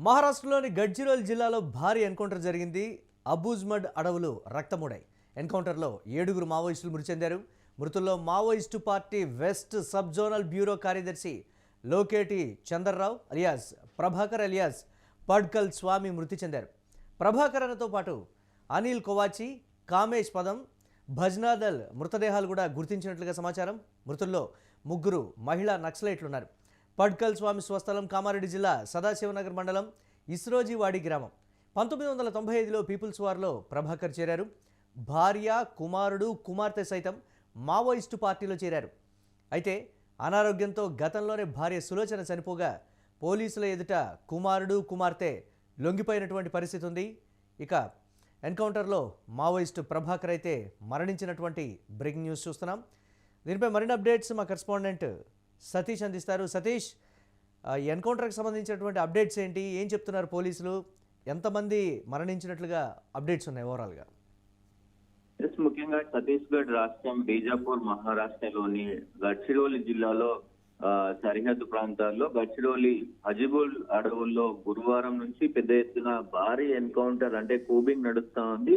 మహారాష్ట్రలోని గడ్చిరోల్ జిల్లాలో భారీ ఎన్కౌంటర్ జరిగింది. అబూజ్మడ్ అడవులు రక్తమూడాయి. ఎన్కౌంటర్లో 7గురు మావోయిస్టులు మృతి చెందారు. మృతుల్లో Maoist party west sub zonal bureau కార్యదర్శి లోకేటి చందర్రావు అలియాస్ ప్రభాకర్ అలియాస్ పడ్కల్ స్వామి మృతి చెందారు. ప్రభాకరన్తో పాటు అనిల్ కోవాచి, కామేష్ పదం, భజ్నాదల్ మృతదేహాలు కూడా గుర్తించినట్లుగా సమాచారం. మృతుల్లో 3 మహిళా నక్సలైట్లున్నారు. పడ్కల్ స్వామి స్వస్థలం కామారెడ్డి జిల్లా సదాశివనగర్ మండలం ఇస్రోజీవాడి గ్రామం. 1995లో పీపుల్స్ వార్లో ప్రభాకర్ చేరారు. భార్య, కుమారుడు, కుమార్తె సైతం మావోయిస్టు పార్టీలో చేరారు. అయితే అనారోగ్యంతో గతంలోనే భార్య సులోచన చనిపోగా పోలీసుల ఎదుట కుమారుడు, కుమార్తె లొంగిపోయినటువంటి పరిస్థితి ఉంది. ఇక ఎన్కౌంటర్లో మావోయిస్టు ప్రభాకర్ అయితే మరణించినటువంటి బ్రేకింగ్ న్యూస్ చూస్తున్నాం. దీనిపై మరిన్ని అప్డేట్స్ మా కరెస్పాండెంట్ సతీష్ అందిస్తారు. సతీష్, ఎన్కౌంటర్కి సంబంధించినటువంటి అప్డేట్స్ ఏంటి, ఏం చెప్తున్నారు పోలీసులు, ఎంతమంది మరణించినట్లుగా అప్డేట్స్ ఉన్నాయి ఓవరాల్గా? ముఖ్యంగా ఛత్తీస్గఢ్ రాష్ట్రం బీజాపూర్ మహారాష్ట్రలోని గడ్చిరోలి జిల్లాలో సరిహద్దు ప్రాంతాల్లో గడ్చిరోలి హజిబుల్ అడవుల్లో గురువారం నుంచి పెద్ద ఎత్తున భారీ ఎన్కౌంటర్ అంటే కూబింగ్ నడుస్తా ఉంది.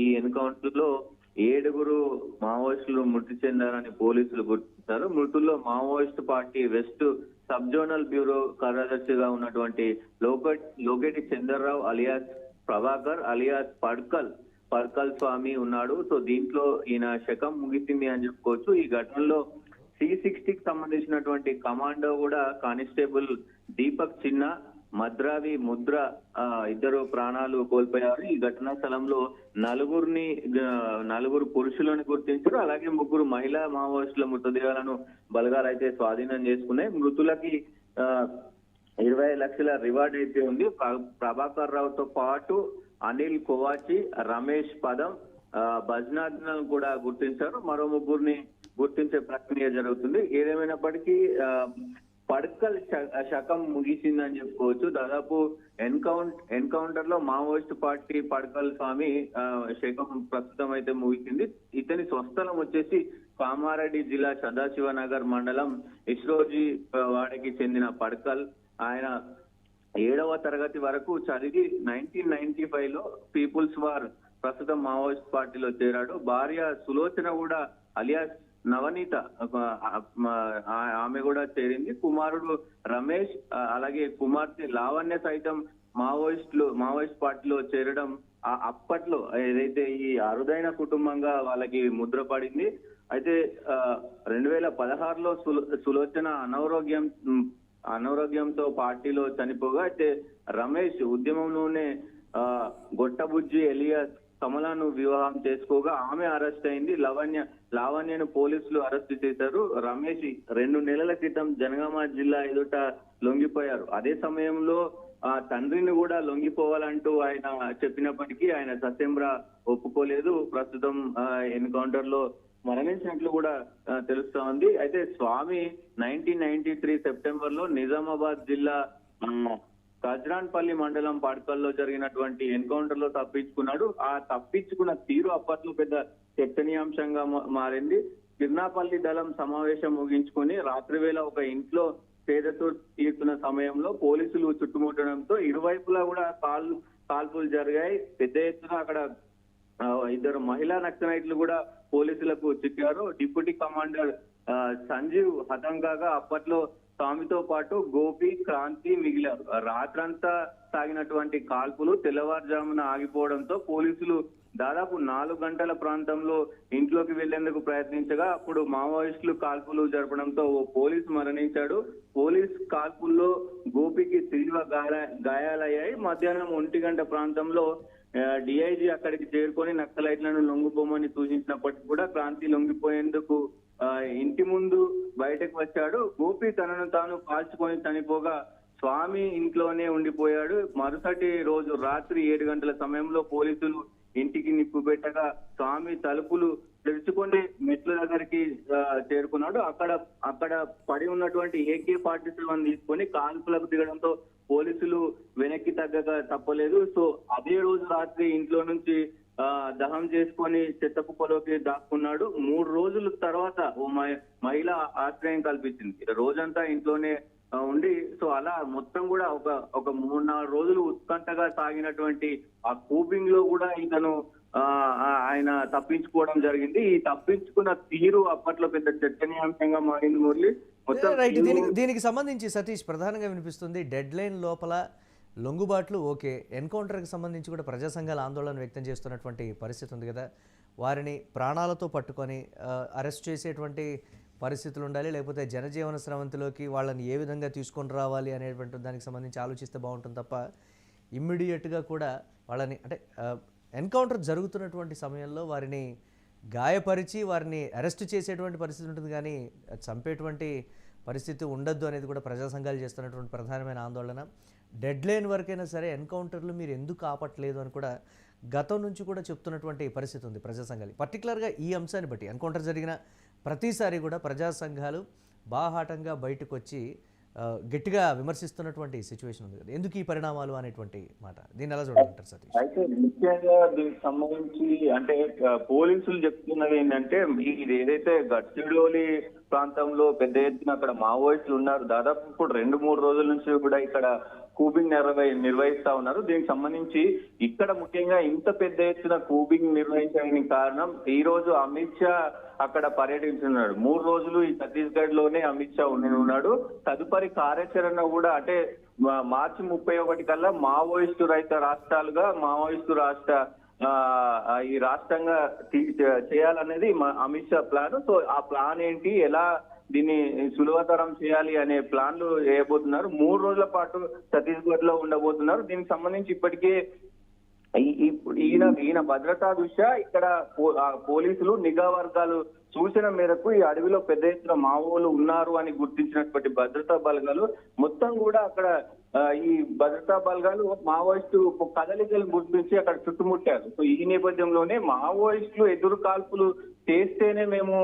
ఈ ఎన్కౌంటర్ లో 7గురు మావోయిస్టులు మృతి చెందారని పోలీసులు గుర్తించారు. మృతుల్లో Maoist party west sub zonal bureau కార్యదర్శిగా ఉన్నటువంటి లోకేటి చందర్రావు అలియాస్ ప్రభాకర్ అలియాస్ పడ్కల్ స్వామి ఉన్నాడు. సో దీంట్లో ఈయన శకం ముగిసింది అని చెప్పుకోవచ్చు. ఈ ఘటనలో C60కి సంబంధించినటువంటి కమాండో కూడా కానిస్టేబుల్ దీపక్ చిన్న, మద్రావి ముద్ర ఇద్దరు ప్రాణాలు కోల్పోయారు. ఈ ఘటనా స్థలంలో 4 పురుషులను గుర్తించారు. అలాగే 3 మహిళా మావోయిస్టుల మృతదేహాలను బలగాలు అయితే స్వాధీనం చేసుకున్నాయి. మృతులకి 20 లక్షల రివార్డ్ అయితే ఉంది. ప్రభాకర్ రావుతో పాటు అనిల్ కోవాచి, రమేష్ పదం, భజ్నాద్ కూడా గుర్తించారు. మరో 3ని గుర్తించే ప్రక్రియ జరుగుతుంది. ఏదేమైనప్పటికీ పడ్కల్ శకం ముగిసిందని చెప్పుకోవచ్చు. దాదాపు ఎన్కౌంటర్ లో మావోయిస్ట్ పార్టీ పడ్కల్ స్వామి శకం ప్రస్తుతం అయితే ముగిసింది. ఇతని స్వస్థలం వచ్చేసి కామారెడ్డి జిల్లా సదాశివనగర్ మండలం ఇస్రోజీ వాడికి చెందిన పడ్కల్. ఆయన 7వ తరగతి వరకు చదివి 1995లో పీపుల్స్ వార్ ప్రస్తుతం మావోయిస్ట్ పార్టీలో చేరాడు. భార్య సులోచన కూడా అలియాస్ నవనీత ఆమె కూడా చేరింది. కుమారుడు రమేష్ అలాగే కుమార్తె లావణ్య సైతం మావోయిస్ట్ పార్టీలో చేరడం అప్పట్లో ఏదైతే ఈ అరుదైన కుటుంబంగా వాళ్ళకి ముద్ర పడింది. అయితే 2016లో సులోచన అనారోగ్యంతో పార్టీలో చనిపోగా అయితే రమేష్ ఉద్యమంలోనే గొట్టబుజ్జి ఎలియాస్ కమలాను వివాహం చేసుకోగా ఆమె అరెస్ట్ అయింది. లావణ్యను పోలీసులు అరెస్ట్ చేశారు. రమేష్ 2 నెలల క్రితం జనగామ జిల్లా ఎదుట లొంగిపోయారు. అదే సమయంలో తండ్రిని కూడా లొంగిపోవాలంటూ ఆయన చెప్పినప్పటికీ ఆయన సత్యంరా ఒప్పుకోలేదు. ప్రస్తుతం ఎన్కౌంటర్ లో మరణించినట్లు కూడా తెలుస్తా ఉంది. అయితే స్వామి 1993 సెప్టెంబర్ లో నిజామాబాద్ జిల్లా కజ్రాన్పల్లి మండలం పడ్కల్లో జరిగినటువంటి ఎన్కౌంటర్ లో తప్పించుకున్నాడు. ఆ తప్పించుకున్న తీరు అప్పట్లో పెద్ద చర్చనీయాంశంగా మారింది. కిర్నాపల్లి దళం సమావేశం ముగించుకొని రాత్రి వేళ ఒక ఇంట్లో పేదతో తీరుతున్న సమయంలో పోలీసులు చుట్టుముట్టడంతో ఇరువైపులా కూడా కాల్పులు జరిగాయి. పెద్ద ఎత్తున అక్కడ 2 మహిళా నక్సలైట్లు కూడా పోలీసులకు చిక్కారు. డిప్యూటీ కమాండర్ సంజీవ్ హతం కాగా అప్పట్లో స్వామితో పాటు గోపి, క్రాంతి మిగిలారు. రాత్రంతా సాగినటువంటి కాల్పులు తెల్లవారుజామున ఆగిపోవడంతో పోలీసులు దాదాపు 4 గంటల ప్రాంతంలో ఇంట్లోకి వెళ్లేందుకు ప్రయత్నించగా అప్పుడు మావోయిస్టులు కాల్పులు జరపడంతో ఓ పోలీసు మరణించాడు. పోలీస్ కాల్పుల్లో గోపికి తీవ్ర గాయాలయ్యాయి. మధ్యాహ్నం 1 గంట ప్రాంతంలో డిఐజీ అక్కడికి చేరుకొని నక్సలైట్లను లొంగిపోమని సూచించినప్పటికీ కూడా క్రాంతి లొంగిపోయేందుకు ఇంటి ముందు బయటకు వచ్చాడు. గోపి తనను తాను కాల్చుకొని చనిపోగా స్వామి ఇంట్లోనే ఉండిపోయాడు. మరుసటి రోజు రాత్రి 7 గంటల సమయంలో పోలీసులు ఇంటికి నిప్పు పెట్టగా స్వామి తలుపులు తెరుచుకొని మెట్ల దగ్గరికి చేరుకున్నాడు. అక్కడ పడి ఉన్నటువంటి AK-47 తీసుకొని కాల్పులకు దిగడంతో పోలీసులు వెనక్కి తగ్గక తప్పలేదు. సో అదే రోజు రాత్రి ఇంట్లో నుంచి దహం చేసుకొని చెత్త కుప్పలోకి దాక్కున్నాడు. 3 రోజుల తర్వాత ఓ మహిళ ఆశ్రయం కల్పించింది. రోజంతా ఇంట్లోనే ఉండి సో అలా మొత్తం కూడా ఒక 3-4 రోజులు ఉత్కంఠగా సాగినటువంటి ఆ కూపింగ్ లో కూడా ఇతను ఆయన తప్పించుకోవడం జరిగింది. ఈ తప్పించుకున్న తీరు అప్పట్లో పెద్ద చర్చనీయాంశంగా మారింది మురళి. మొత్తం రైట్. దీనికి సంబంధించి సతీష్ ప్రధానంగా వినిపిస్తుంది డెడ్ లైన్ లోపల లొంగుబాట్లు ఓకే, ఎన్కౌంటర్కి సంబంధించి కూడా ప్రజా సంఘాల ఆందోళన వ్యక్తం చేస్తున్నటువంటి పరిస్థితి ఉంది కదా, వారిని ప్రాణాలతో పట్టుకొని అరెస్ట్ చేసేటువంటి పరిస్థితులు ఉండాలి, లేకపోతే జనజీవన స్రవంతిలోకి వాళ్ళని ఏ విధంగా తీసుకొని రావాలి అనేటువంటి దానికి సంబంధించి ఆలోచిస్తే బాగుంటుంది తప్ప ఇమ్మీడియట్గా కూడా వాళ్ళని అంటే ఎన్కౌంటర్ జరుగుతున్నటువంటి సమయంలో వారిని గాయపరిచి వారిని అరెస్ట్ చేసేటువంటి పరిస్థితి ఉంటుంది, కానీ చంపేటువంటి పరిస్థితి ఉండద్దు అనేది కూడా ప్రజా సంఘాలు చేస్తున్నటువంటి ప్రధానమైన ఆందోళన. డెడ్ లైన్ వరకైనా సరే ఎన్కౌంటర్లు మీరు ఎందుకు ఆపట్లేదు అని కూడా గతం నుంచి కూడా చెప్తున్నటువంటి పరిస్థితి ఉంది ప్రజా సంఘాలు. పర్టికులర్గా ఈ అంశాన్ని బట్టి ఎన్కౌంటర్ జరిగిన ప్రతిసారి కూడా ప్రజా సంఘాలు బాహాటంగా బయటకు వచ్చి గట్టిగా విమర్శిస్తున్నటువంటి సిచ్యువేషన్ ఉంది కదా, ఎందుకు ఈ పరిణామాలు అనేటువంటి మాట, దీన్ని ఎలా చూడాలంటారు సతీష్? అయితే ముఖ్యంగా దీనికి సంబంధించి అంటే పోలీసులు చెప్తున్నది ఏంటంటే ఇది ఏదైతే గడ్చిరోలి ప్రాంతంలో పెద్ద ఎత్తున అక్కడ మావోయిస్టులు ఉన్నారు, దాదాపు ఇప్పుడు 2-3 రోజుల నుంచి కూడా ఇక్కడ కూబింగ్ నిర్వహిస్తా ఉన్నారు. దీనికి సంబంధించి ఇక్కడ ముఖ్యంగా ఇంత పెద్ద ఎత్తున కూబింగ్ నిర్వహించడానికి కారణం ఈ రోజు అమిత్ షా అక్కడ పర్యటించున్నాడు. 3 రోజులు ఈ ఛత్తీస్గఢ్ లోనే అమిత్ షా ఉన్నాడు. తదుపరి కార్యాచరణ కూడా అంటే మార్చి 31 కల్లా మావోయిస్టు రహిత రాష్ట్రాలుగా మావోయిస్టు ఈ రాష్ట్రంగా చేయాలనేది అమిత్ షా ప్లాన్. సో ఆ ప్లాన్ ఏంటి, ఎలా దీన్ని సులభతరం చేయాలి అనే ప్లాన్లు వేయబోతున్నారు. 3 రోజుల పాటు ఛత్తీస్గఢ్ లో ఉండబోతున్నారు. దీనికి సంబంధించి ఇప్పటికే ఈయన భద్రతా దృష్ట్యా ఇక్కడ పోలీసులు నిఘా వర్గాలు సూచన మేరకు ఈ అడవిలో పెద్ద ఎత్తున మావోలు ఉన్నారు అని గుర్తించినటువంటి భద్రతా బలగాలు మొత్తం కూడా అక్కడ ఈ భద్రతా బలగాలు మావోయిస్టు కదలికలు గుర్తించి అక్కడ చుట్టుముట్టారు. సో ఈ నేపథ్యంలోనే మావోయిస్టులు ఎదురు కాల్పులు చేస్తేనే మేము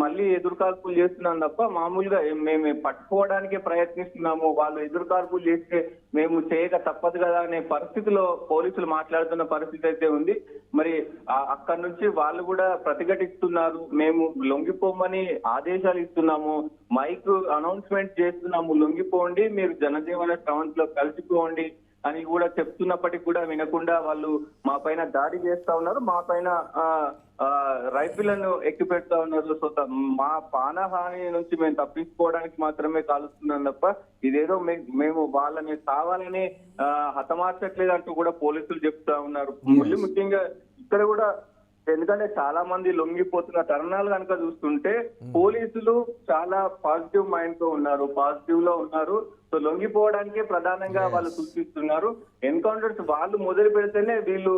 మళ్ళీ ఎదురు కాల్పులు చేస్తున్నాం తప్ప మామూలుగా మేము పట్టుకోవడానికే ప్రయత్నిస్తున్నాము, వాళ్ళు ఎదురు కాల్పులు చేస్తే మేము చేయక తప్పదు కదా అనే పరిస్థితిలో పోలీసులు మాట్లాడుతున్న పరిస్థితి అయితే ఉంది. మరి అక్కడి నుంచి వాళ్ళు కూడా ప్రతిఘటిస్తున్నారు, మేము లొంగిపోమని ఆదేశాలు ఇస్తున్నాము, మైక్ అనౌన్స్మెంట్ చేస్తున్నాము, లొంగిపోండి, మీరు జనజీవన స్రవంతిలో కలిసిపోండి అని కూడా చెప్తున్నప్పటికీ కూడా వినకుండా వాళ్ళు మా పైన దాడి చేస్తా ఉన్నారు, మా పైన రైఫిళ్లను ఎక్కి పెడతా ఉన్నారు. సో మా ప్రాణహాని నుంచి మేము తప్పించుకోవడానికి మాత్రమే కాలుస్తున్నాం తప్ప ఇదేదో మేము వాళ్ళని కావాలని హతమార్చట్లేదు అంటూ కూడా పోలీసులు చెప్తా ఉన్నారు. ముఖ్యంగా ఇక్కడ కూడా ఎందుకంటే చాలా మంది లొంగిపోతున్న తరుణాలు కనుక చూస్తుంటే పోలీసులు చాలా పాజిటివ్ మైండ్ తో ఉన్నారు, పాజిటివ్ లో ఉన్నారు. సో లొంగిపోవడానికే ప్రధానంగా వాళ్ళు సూచిస్తున్నారు. ఎన్కౌంటర్స్ వాళ్ళు మొదలు పెడితేనే వీళ్ళు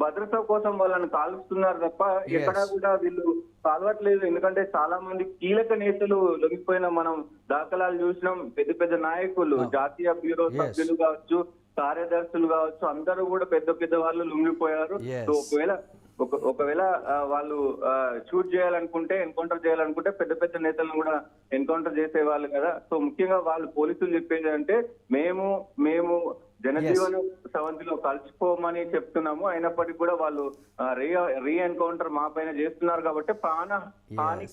భద్రత కోసం వాళ్ళని కాలుస్తున్నారు తప్ప ఎక్కడా కూడా వీళ్ళు కాలవట్లేదు. ఎందుకంటే చాలా మంది కీలక నేతలు లొంగిపోయిన మనం దాఖలాలు చూసినాం. పెద్ద పెద్ద నాయకులు, జాతీయ బ్యూరో సభ్యులు కావచ్చు, కార్యదర్శులు కావచ్చు, అందరూ కూడా పెద్ద వాళ్ళు లొంగిపోయారు. సో ఒకవేళ వాళ్ళు షూట్ చేయాలనుకుంటే, ఎన్కౌంటర్ చేయాలనుకుంటే పెద్ద నేతలను కూడా ఎన్కౌంటర్ చేసేవాళ్ళు కదా. సో ముఖ్యంగా వాళ్ళు పోలీసులు చెప్పేది అంటే మేము జనజీవన స్రవంతిలో కలిసిపోమని చెప్తున్నాము, అయినప్పటికీ కూడా వాళ్ళు రీ ఎన్కౌంటర్ మా పైన చేస్తున్నారు కాబట్టి ప్రాణ హాని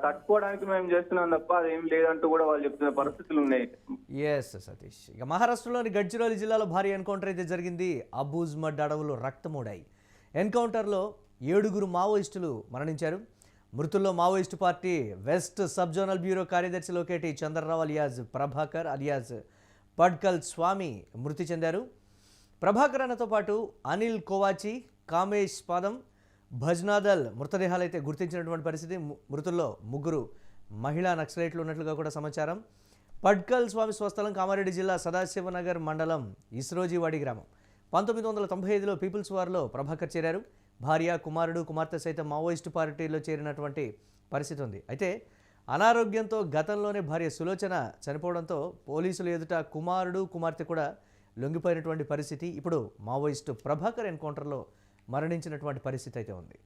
తట్టుకోవడానికి మేము చేస్తున్నాం తప్ప అదేం లేదంటూ కూడా వాళ్ళు చెప్తున్న పరిస్థితులు ఉన్నాయి. ఎస్ సతీష్, ఇక మహారాష్ట్రలోని గడ్చిరోలి జిల్లాలో భారీ ఎన్కౌంటర్ అయితే జరిగింది. అబూజ్మడ్ అడవులు రక్తమూడాయి. ఎన్కౌంటర్లో 7 మావోయిస్టులు మరణించారు. మృతుల్లో Maoist party west sub zonal bureau కార్యదర్శి లోకేటి చంద్రరావు అలియాజ్ ప్రభాకర్ అలియాజ్ పడ్కల్ స్వామి మృతి చెందారు. ప్రభాకర్ అన్నతో పాటు అనిల్ కోవాచి, కామేష్ పాదం, భజ్నాదల్ మృతదేహాలు అయితే గుర్తించినటువంటి పరిస్థితి. మృతుల్లో 3 మహిళా నక్సలైట్లు ఉన్నట్లుగా కూడా సమాచారం. పడ్కల్ స్వామి స్వస్థలం కామారెడ్డి జిల్లా సదాశివనగర్ మండలం ఇస్రోజీవాడి గ్రామం. 1995లో పీపుల్స్ వార్లో ప్రభాకర్ చేరారు. భార్య, కుమారుడు, కుమార్తె సైతం మావోయిస్టు పార్టీలో చేరినటువంటి పరిస్థితి ఉంది. అయితే అనారోగ్యంతో గతంలోనే భార్య సులోచన చనిపోవడంతో పోలీసులు ఎదుట కుమారుడు, కుమార్తె కూడా లొంగిపోయినటువంటి పరిస్థితి. ఇప్పుడు మావోయిస్టు ప్రభాకర్ ఎన్కౌంటర్లో మరణించినటువంటి పరిస్థితి అయితే ఉంది.